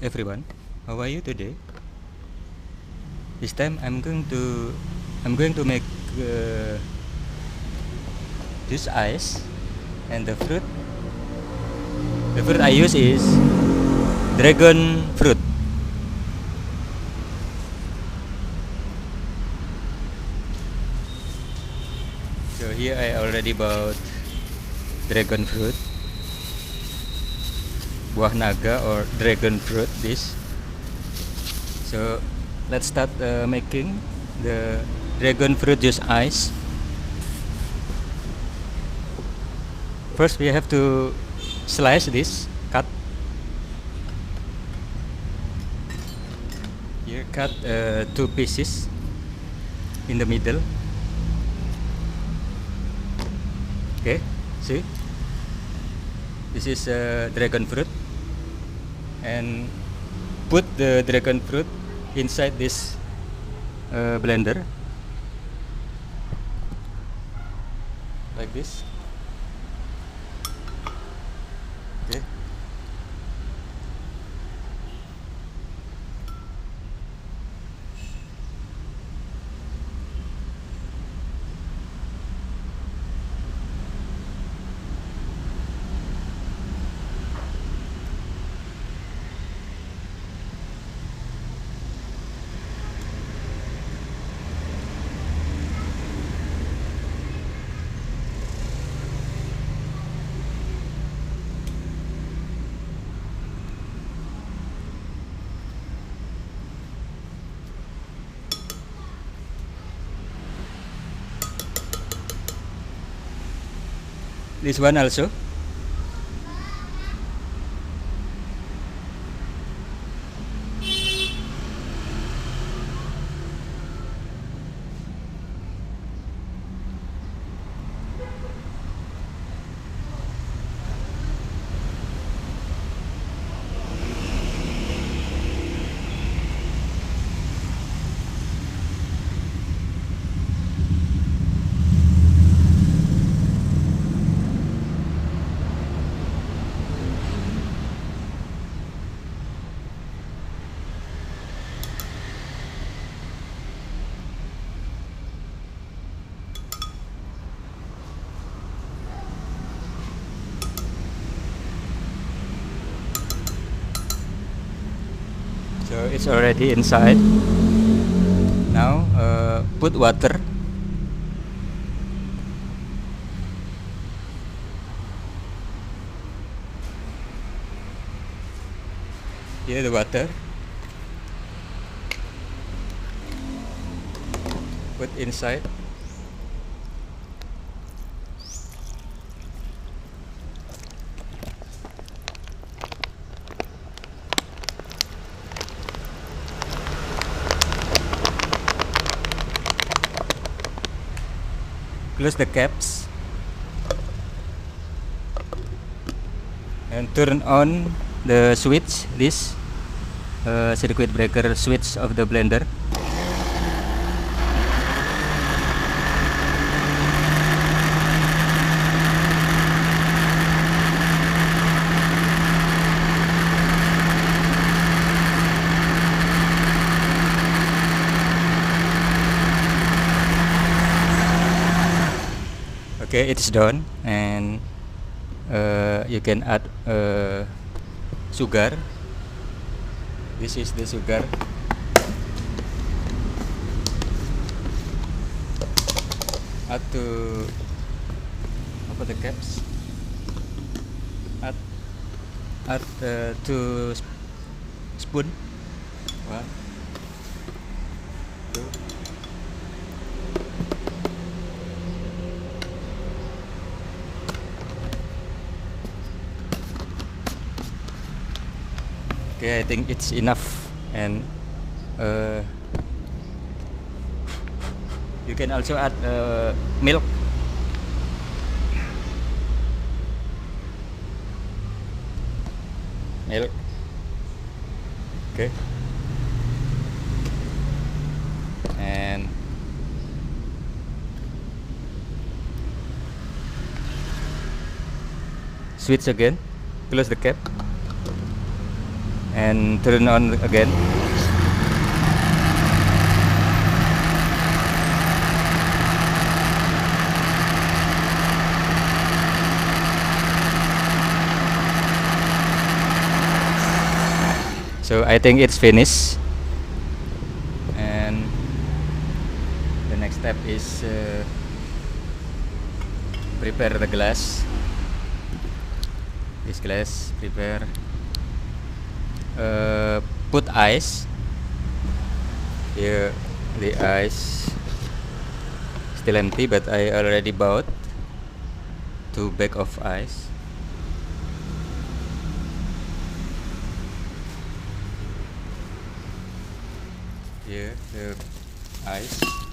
everyone, how are you today? This time I'm going to make juice ice, and the fruit I use is dragon fruit. So here I already bought dragon fruit, buah naga or dragon fruit this. So let's start making the dragon fruit juice ice. First we have to slice this, cut. Here cut 2 pieces in the middle. Okay, see, this is dragon fruit, and put the dragon fruit inside this blender like this. Okay, this one also. So it's already inside. Now put water. Here the water. Put inside. Close the caps and turn on the switch, this circuit breaker switch of the blender. Okay, it's done, and you can add sugar. This is the sugar. Add to the caps. Add 2 spoon. 1, 2. Okay, I think it's enough, and you can also add milk. Okay, and switch again, close the cap. and turn on again. So I think it's finished, and the next step is prepare the glass. This glass, prepare, put ice. Here the ice still empty, but I already bought 2 bags of ice. Here the ice.